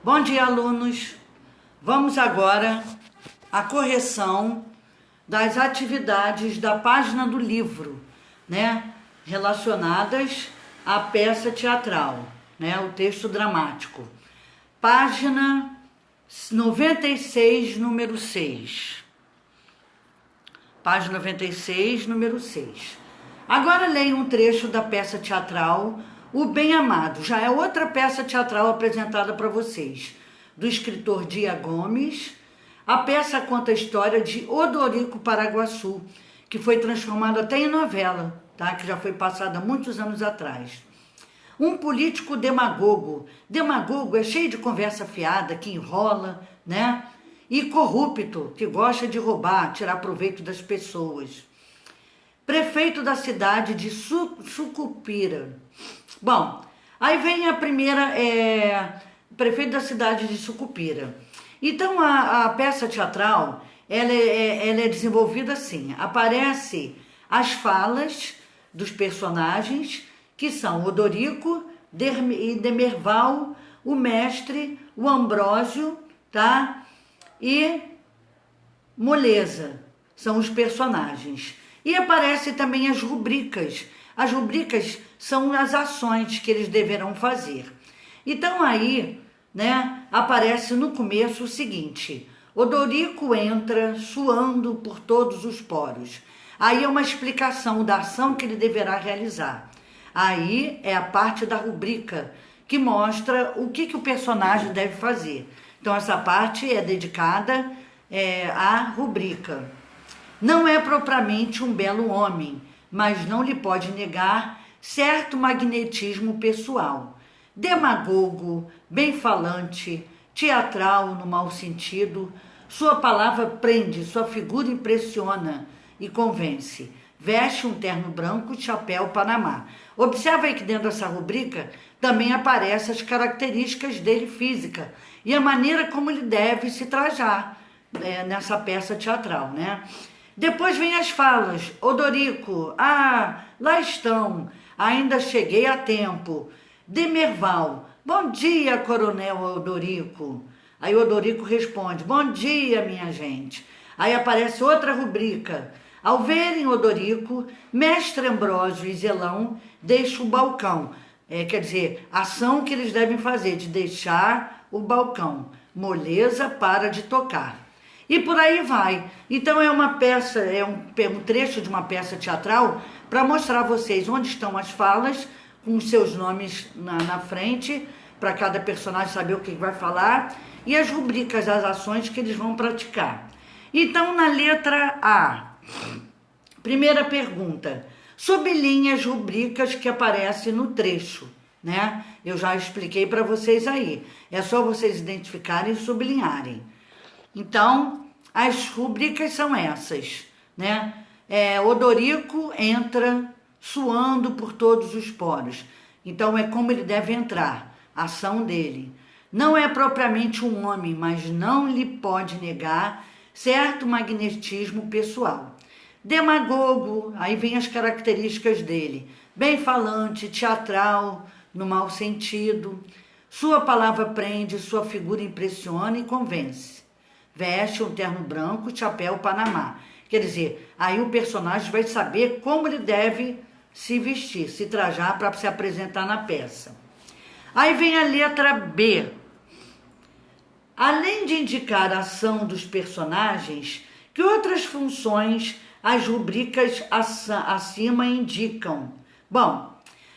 Bom dia, alunos! Vamos agora à correção das atividades da página do livro, né? Relacionadas à peça teatral, né? O texto dramático. Página 96, número 6. Página 96, número 6. Agora leia um trecho da peça teatral O Bem-Amado. Já é outra peça teatral apresentada para vocês, do escritor Dia Gomes. A peça conta a história de Odorico Paraguaçu, que foi transformada até em novela, tá? Que já foi passada há muitos anos atrás. Um político demagogo. Demagogo é cheio de conversa fiada, que enrola, né? E corrupto, que gosta de roubar, tirar proveito das pessoas. Prefeito da cidade de Sucupira. Bom, aí vem a primeira, prefeito da cidade de Sucupira. Então, a peça teatral, ela é desenvolvida assim. Aparece as falas dos personagens, que são Odorico, Demerval, o mestre, o Ambrósio, tá? E Moleza, são os personagens. E aparecem também as rubricas. As rubricas são as ações que eles deverão fazer. Então aí, né, aparece no começo o seguinte: Odorico entra suando por todos os poros. Aí é uma explicação da ação que ele deverá realizar. Aí é a parte da rubrica, que mostra o que o personagem deve fazer. Então essa parte é dedicada à rubrica. Não é propriamente um belo homem, mas não lhe pode negar certo magnetismo pessoal. Demagogo, bem-falante, teatral no mau sentido, sua palavra prende, sua figura impressiona e convence. Veste um terno branco e chapéu Panamá. Observa aí que dentro dessa rubrica também aparecem as características dele física e a maneira como ele deve se trajar nessa peça teatral, né? Depois vem as falas. Odorico, lá estão, ainda cheguei a tempo. Demerval, bom dia, coronel Odorico. Aí Odorico responde, bom dia, minha gente. Aí aparece outra rubrica. Ao verem Odorico, mestre Ambrósio e Zelão deixam o balcão. Quer dizer, ação que eles devem fazer, de deixar o balcão. Moleza para de tocar. E por aí vai. Então é uma peça, um trecho de uma peça teatral para mostrar a vocês onde estão as falas, com os seus nomes na frente, para cada personagem saber o que vai falar, e as rubricas, as ações que eles vão praticar. Então, na letra A, primeira pergunta, sublinhe as rubricas que aparecem no trecho, né? Eu já expliquei para vocês aí. É só vocês identificarem e sublinharem. Então, as rubricas são essas, né? Odorico entra suando por todos os poros. Então, é como ele deve entrar, a ação dele. Não é propriamente um homem, mas não lhe pode negar certo magnetismo pessoal. Demagogo, aí vem as características dele. Bem-falante, teatral, no mau sentido. Sua palavra prende, sua figura impressiona e convence. Veste um terno branco, chapéu Panamá. Quer dizer, aí o personagem vai saber como ele deve se vestir, se trajar para se apresentar na peça. Aí vem a letra B. Além de indicar a ação dos personagens, que outras funções as rubricas acima indicam? Bom,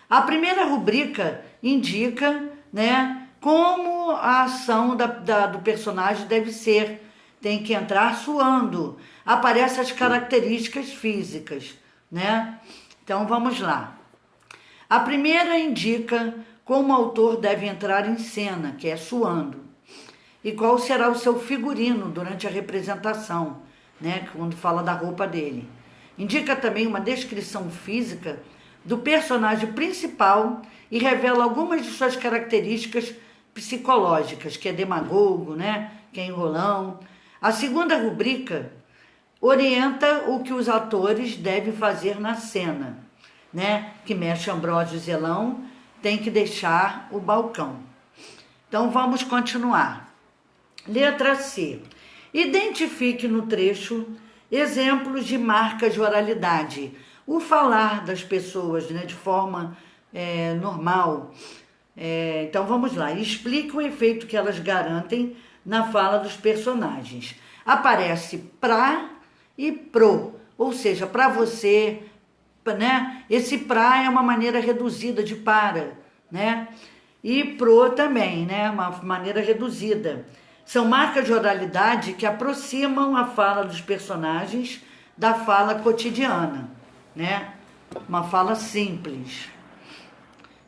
a primeira rubrica indica, né, como a ação do personagem deve ser. Tem que entrar suando. Aparecem as características físicas, né? Então, vamos lá. A primeira indica como o autor deve entrar em cena, que é suando. E qual será o seu figurino durante a representação, né? Quando fala da roupa dele. Indica também uma descrição física do personagem principal e revela algumas de suas características psicológicas, que é demagogo, né? Que é enrolão. A segunda rubrica orienta o que os atores devem fazer na cena, né? Que mestre Ambrósio Zelão tem que deixar o balcão. Então vamos continuar. Letra C. Identifique no trecho exemplos de marcas de oralidade. O falar das pessoas, né, de forma normal. Então vamos lá. Explique o efeito que elas garantem na fala dos personagens. Aparece pra e pro, ou seja, para você, né? Esse pra é uma maneira reduzida de para, né? E pro também, né? Uma maneira reduzida. São marcas de oralidade que aproximam a fala dos personagens da fala cotidiana, né? Uma fala simples.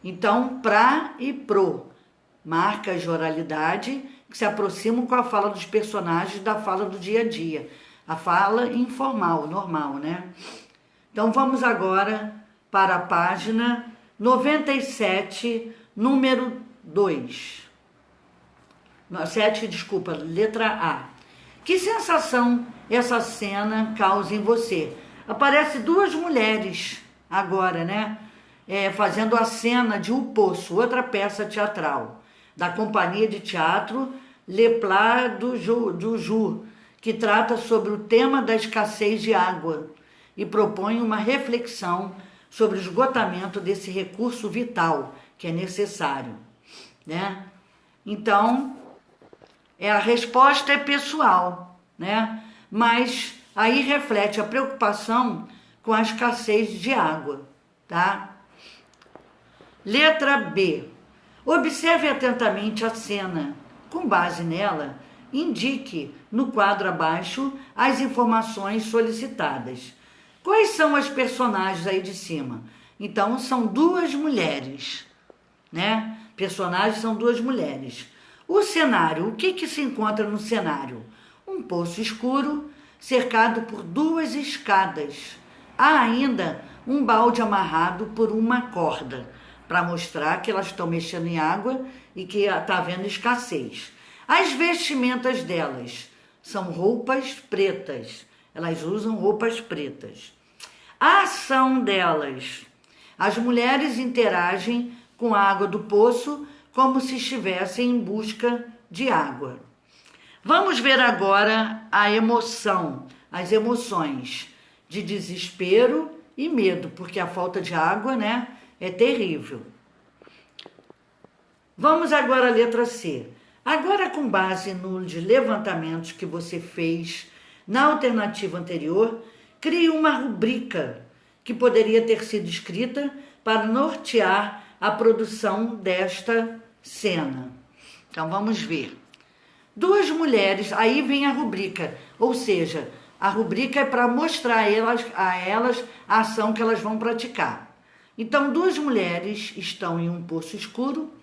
Então, pra e pro, marcas de oralidade que se aproximam com a fala dos personagens da fala do dia a dia. A fala informal, normal, né? Então, vamos agora para a página 97, número 2. 7, desculpa, letra A. Que sensação essa cena causa em você? Aparece duas mulheres agora, né? Fazendo a cena de O Poço, outra peça teatral, da companhia de teatro Le Plat du Jour, que trata sobre o tema da escassez de água e propõe uma reflexão sobre o esgotamento desse recurso vital que é necessário, né? Então, a resposta é pessoal, né? Mas aí reflete a preocupação com a escassez de água, tá? Letra B. Observe atentamente a cena. Com base nela, indique no quadro abaixo as informações solicitadas. Quais são as personagens aí de cima? Então, são duas mulheres, né? Personagens são duas mulheres. O cenário, o que se encontra no cenário? Um poço escuro cercado por duas escadas. Há ainda um balde amarrado por uma corda, para mostrar que elas estão mexendo em água e que está havendo escassez. As vestimentas delas são roupas pretas. Elas usam roupas pretas. A ação delas. As mulheres interagem com a água do poço como se estivessem em busca de água. Vamos ver agora a emoção, as emoções de desespero e medo, porque a falta de água, né, é terrível. Vamos agora à letra C. Agora, com base nos levantamentos que você fez na alternativa anterior, crie uma rubrica que poderia ter sido escrita para nortear a produção desta cena. Então, vamos ver. Duas mulheres, aí vem a rubrica, ou seja, a rubrica é para mostrar a elas a ação que elas vão praticar. Então, duas mulheres estão em um poço escuro,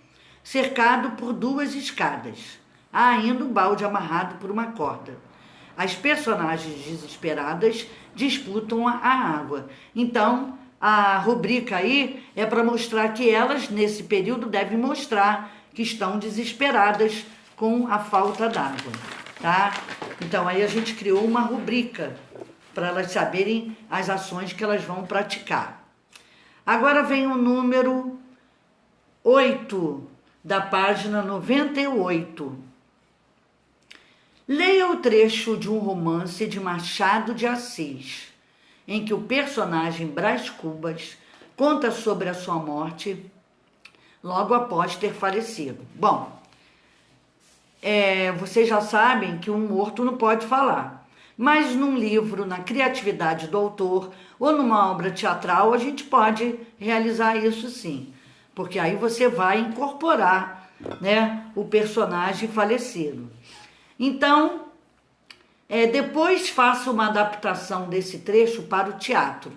cercado por duas escadas. Há ainda um balde amarrado por uma corda. As personagens desesperadas disputam a água. Então, a rubrica aí é para mostrar que elas, nesse período, devem mostrar que estão desesperadas com a falta d'água, tá? Então, aí a gente criou uma rubrica para elas saberem as ações que elas vão praticar. Agora vem o número 8 da página 98. Leia o trecho de um romance de Machado de Assis, em que o personagem Brás Cubas conta sobre a sua morte logo após ter falecido. Bom, vocês já sabem que um morto não pode falar. Mas num livro, na criatividade do autor, ou numa obra teatral, a gente pode realizar isso sim. Porque aí você vai incorporar, né, o personagem falecido. Então, depois faça uma adaptação desse trecho para o teatro,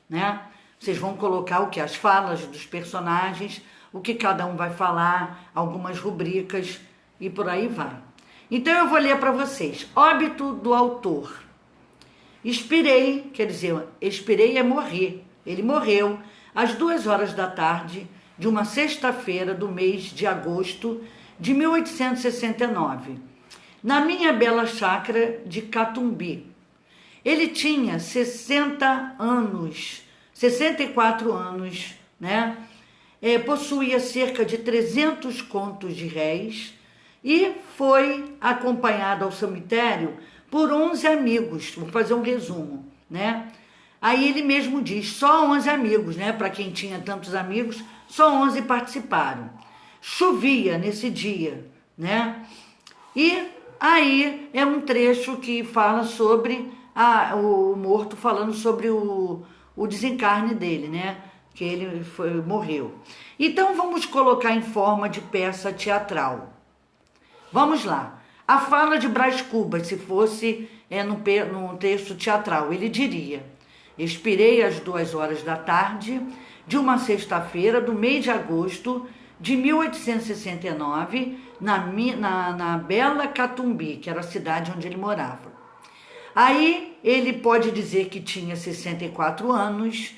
né? Vocês vão colocar o que? As falas dos personagens, o que cada um vai falar, algumas rubricas e por aí vai. Então eu vou ler para vocês. Óbito do autor. Expirei, quer dizer, expirei é morrer. Ele morreu às 2 horas da tarde de uma sexta-feira do mês de agosto de 1869, na minha bela chácara de Catumbi. Ele tinha 64 anos, né? possuía cerca de 300 contos de réis e foi acompanhado ao cemitério por 11 amigos. Vou fazer um resumo, né? Aí ele mesmo diz, só 11 amigos, né? Para quem tinha tantos amigos, só 11 participaram. Chovia nesse dia, né? E aí é um trecho que fala sobre o morto, falando sobre o desencarne dele, né? Que ele morreu. Então vamos colocar em forma de peça teatral. Vamos lá. A fala de Brás Cubas, se fosse num texto teatral, ele diria: expirei às 2 horas da tarde de uma sexta-feira do mês de agosto de 1869, na bela Catumbi, que era a cidade onde ele morava. Aí ele pode dizer que tinha 64 anos,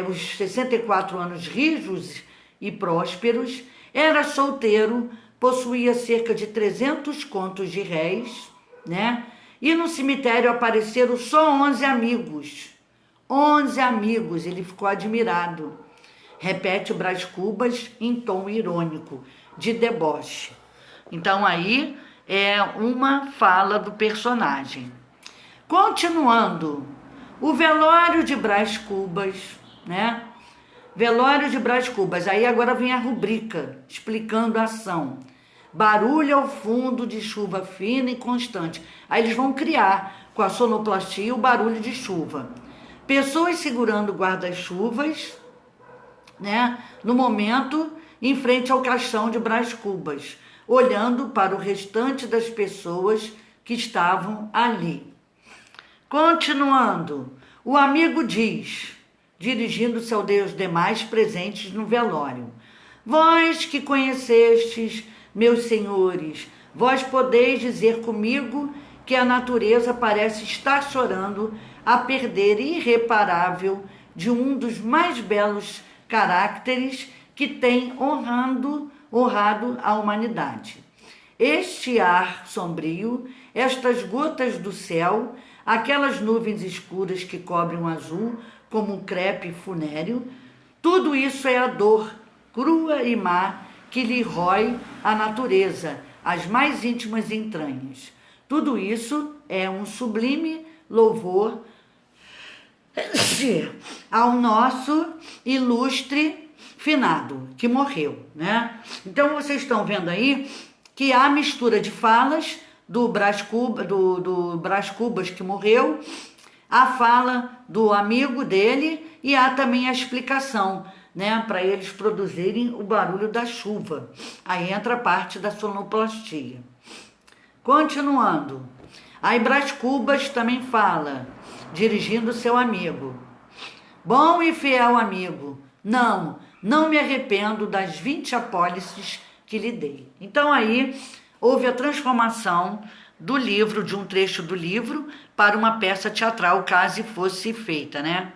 os 64 anos rijos e prósperos, era solteiro, possuía cerca de 300 contos de réis, né? E no cemitério apareceram só 11 amigos. 11 amigos, ele ficou admirado. Repete o Brás Cubas em tom irônico, de deboche. Então aí é uma fala do personagem. Continuando, o velório de Brás Cubas, né? Velório de Brás Cubas. Aí agora vem a rubrica, explicando a ação. Barulho ao fundo de chuva fina e constante. Aí eles vão criar, com a sonoplastia, o barulho de chuva. Pessoas segurando guarda-chuvas, né? No momento, em frente ao caixão de Brás Cubas, olhando para o restante das pessoas que estavam ali. Continuando, o amigo diz, dirigindo-se aos demais presentes no velório: vós que conhecestes, meus senhores, vós podeis dizer comigo que a natureza parece estar chorando a perder irreparável de um dos mais belos caracteres que tem honrado a humanidade. Este ar sombrio, estas gotas do céu, aquelas nuvens escuras que cobrem o azul como um crepe funéreo, tudo isso é a dor crua e má que lhe rói a natureza, as mais íntimas entranhas. Tudo isso é um sublime louvor ao nosso ilustre finado, que morreu, né? Então vocês estão vendo aí que há mistura de falas do Brás Cubas que morreu, a fala do amigo dele e há também a explicação, né, para eles produzirem o barulho da chuva. Aí entra a parte da sonoplastia. Continuando, aí Brás Cubas também fala, dirigindo seu amigo: bom e fiel amigo, não me arrependo das 20 apólices que lhe dei. Então aí houve a transformação do livro, de um trecho do livro, para uma peça teatral, caso fosse feita, né?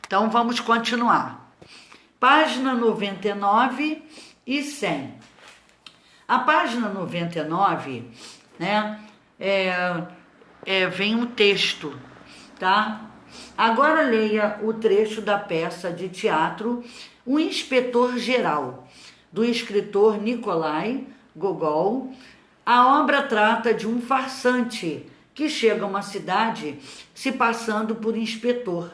Então vamos continuar. Página 99 e 100. A página 99, né, vem um texto, tá? Agora leia o trecho da peça de teatro O Inspetor Geral, do escritor Nikolai Gogol. A obra trata de um farsante que chega a uma cidade se passando por inspetor.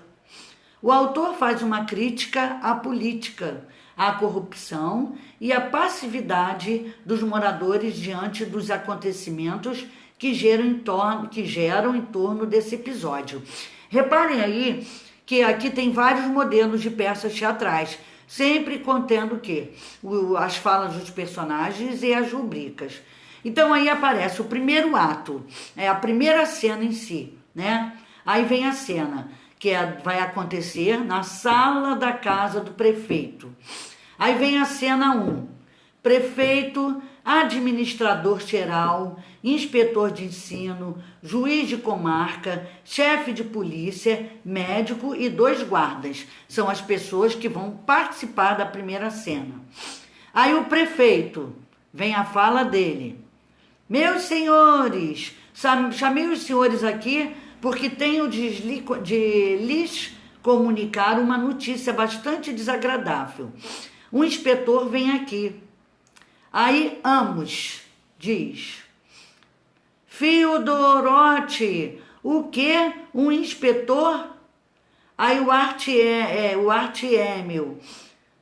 O autor faz uma crítica à política, à corrupção e à passividade dos moradores diante dos acontecimentos que geram em torno desse episódio. Reparem aí que aqui tem vários modelos de peças teatrais, sempre contendo o quê? As falas dos personagens e as rubricas. Então aí aparece o primeiro ato, é a primeira cena em si, né? Aí vem a cena, que vai acontecer na sala da casa do prefeito. Aí vem a cena 1, prefeito, administrador geral, inspetor de ensino, juiz de comarca, chefe de polícia, médico e 2 guardas. São as pessoas que vão participar da primeira cena. Aí o prefeito, vem a fala dele: meus senhores, chamei os senhores aqui porque tenho de lhes comunicar uma notícia bastante desagradável. Um inspetor vem aqui. Aí Amos diz: Fiodorote, o que? Um inspetor? Aí o Artiêmio,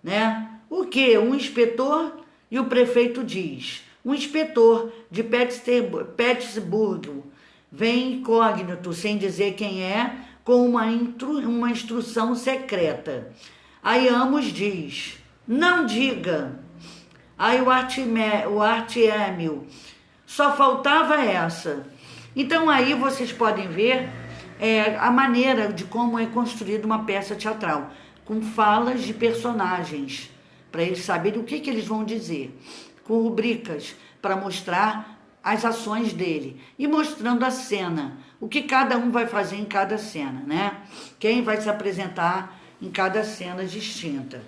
né? O que? Um inspetor? E o prefeito diz: um inspetor de Petersburgo vem incógnito, sem dizer quem é, com uma instrução secreta. Aí Amos diz: não diga. Aí o Artiêmio: só faltava essa. Então aí vocês podem ver a maneira de como é construída uma peça teatral, com falas de personagens, para eles saberem o que eles vão dizer, com rubricas para mostrar as ações dele e mostrando a cena, o que cada um vai fazer em cada cena, né? Quem vai se apresentar em cada cena distinta.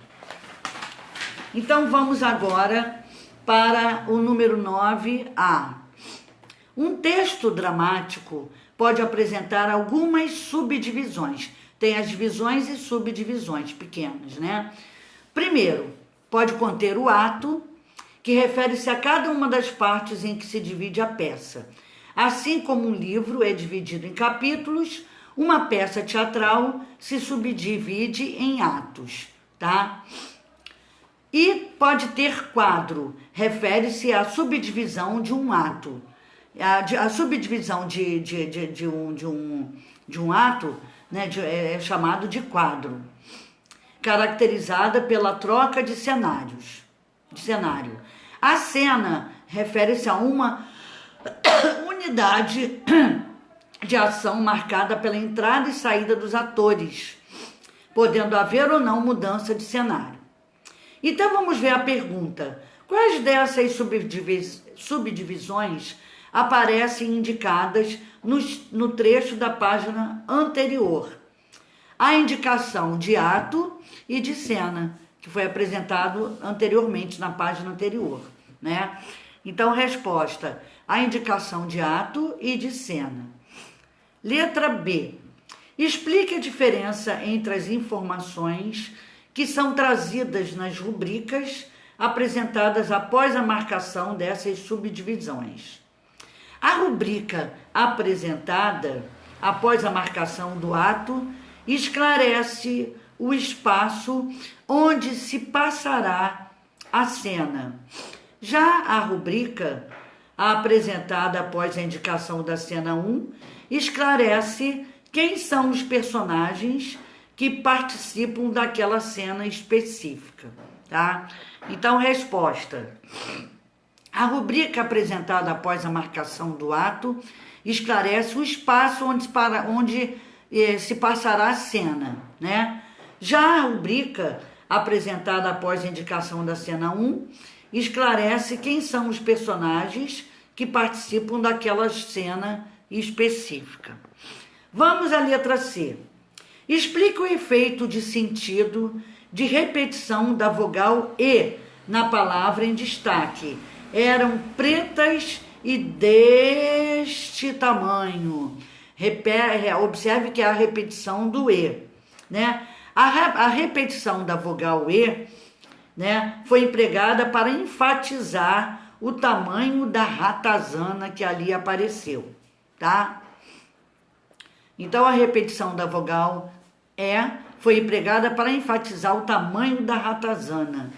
Então vamos agora para o número 9A. Um texto dramático pode apresentar algumas subdivisões. Tem as divisões e subdivisões pequenas, né? Primeiro, pode conter o ato, que refere-se a cada uma das partes em que se divide a peça. Assim como um livro é dividido em capítulos, uma peça teatral se subdivide em atos, tá? E pode ter quadro, refere-se à subdivisão de um ato. A subdivisão de um ato, né, é chamado de quadro, caracterizada pela troca de cenário. A cena refere-se a uma unidade de ação marcada pela entrada e saída dos atores, podendo haver ou não mudança de cenário. Então vamos ver a pergunta: quais dessas subdivisões aparecem indicadas no trecho da página anterior? A indicação de ato e de cena, que foi apresentado anteriormente na página anterior, né? Então, resposta: a indicação de ato e de cena. Letra B. Explique a diferença entre as informações que são trazidas nas rubricas apresentadas após a marcação dessas subdivisões. A rubrica apresentada após a marcação do ato esclarece o espaço onde se passará a cena. Já a rubrica apresentada após a indicação da cena 1 esclarece quem são os personagens que participam daquela cena específica, tá? Então, resposta: a rubrica apresentada após a marcação do ato esclarece o espaço onde se passará a cena, né? Já a rubrica apresentada após a indicação da cena 1 esclarece quem são os personagens que participam daquela cena específica. Vamos à letra C. Explica o efeito de sentido de repetição da vogal E na palavra em destaque. Eram pretas e deste tamanho. Observe que é a repetição do E, né? A repetição da vogal E, né, foi empregada para enfatizar o tamanho da ratazana que ali apareceu, tá? Então, a repetição da vogal E foi empregada para enfatizar o tamanho da ratazana,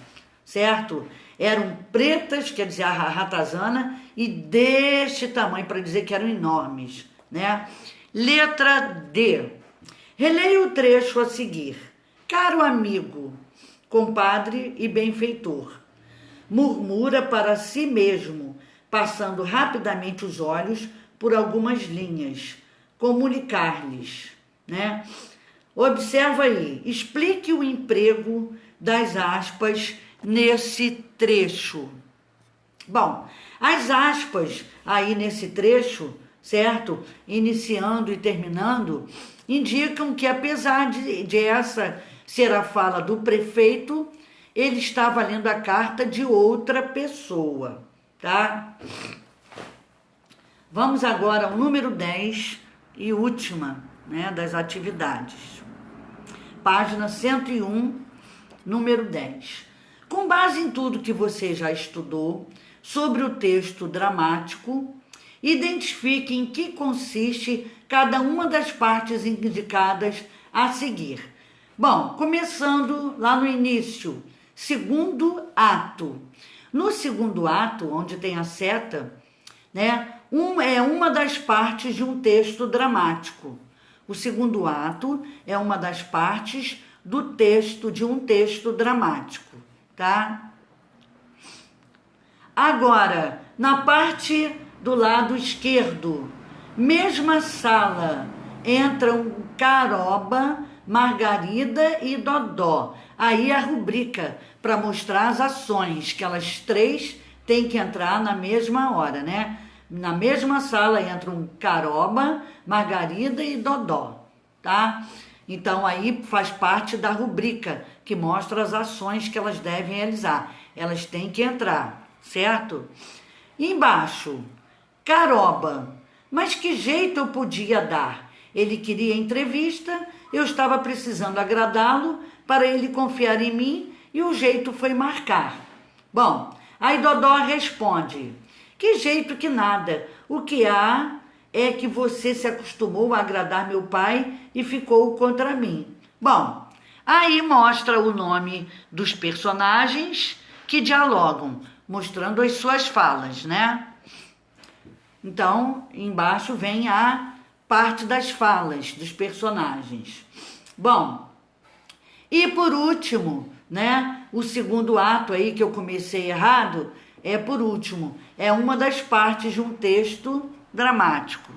certo? Eram pretas, quer dizer, a ratazana, e deste tamanho, para dizer que eram enormes, né? Letra D. Releia o trecho a seguir. Caro amigo, compadre e benfeitor, murmura para si mesmo, passando rapidamente os olhos por algumas linhas. Comunicar-lhes, né? Observa aí, explique o emprego das aspas nesse trecho. Bom, as aspas aí nesse trecho, certo? Iniciando e terminando, indicam que apesar de essa ser a fala do prefeito, ele estava lendo a carta de outra pessoa, tá? Vamos agora ao número 10 e última, né, das atividades. página 101, número 10. Com base em tudo que você já estudou sobre o texto dramático, identifique em que consiste cada uma das partes indicadas a seguir. Bom, começando lá no início, segundo ato. No segundo ato, onde tem a seta, né, é uma das partes de um texto dramático. O segundo ato é uma das partes do texto, de um texto dramático, tá? Agora, na parte do lado esquerdo, mesma sala, entram Caroba, Margarida e Dodó. Aí a rubrica para mostrar as ações, que elas três têm que entrar na mesma hora, né? Na mesma sala entram Caroba, Margarida e Dodó, tá? Então aí faz parte da rubrica que mostra as ações que elas devem realizar. Elas têm que entrar, certo? Embaixo, Caroba. Mas que jeito eu podia dar? Ele queria entrevista, eu estava precisando agradá-lo para ele confiar em mim e o jeito foi marcar. Bom, aí Dodó responde: que jeito que nada, o que há é que você se acostumou a agradar meu pai e ficou contra mim. Bom, aí mostra o nome dos personagens que dialogam, mostrando as suas falas, né? Então, embaixo vem a parte das falas dos personagens. Bom, e por último, né, o segundo ato aí que eu comecei errado, é por último, é uma das partes de um texto dramático,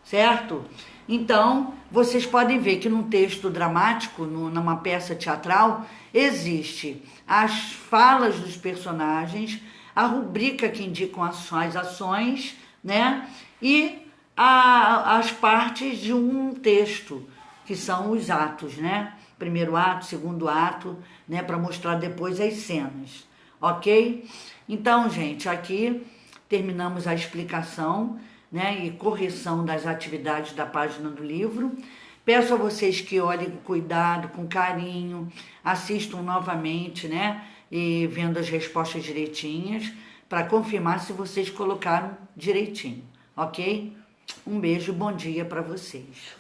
certo? Então, vocês podem ver que num texto dramático, numa peça teatral, existe as falas dos personagens, a rubrica que indicam as ações, né? E as partes de um texto, que são os atos, né? Primeiro ato, segundo ato, né? Para mostrar depois as cenas, ok? Então, gente, aqui terminamos a explicação, né? E correção das atividades da página do livro. Peço a vocês que olhem com cuidado, com carinho, assistam novamente, né? E vendo as respostas direitinhas, para confirmar se vocês colocaram direitinho, ok? Um beijo, bom dia para vocês.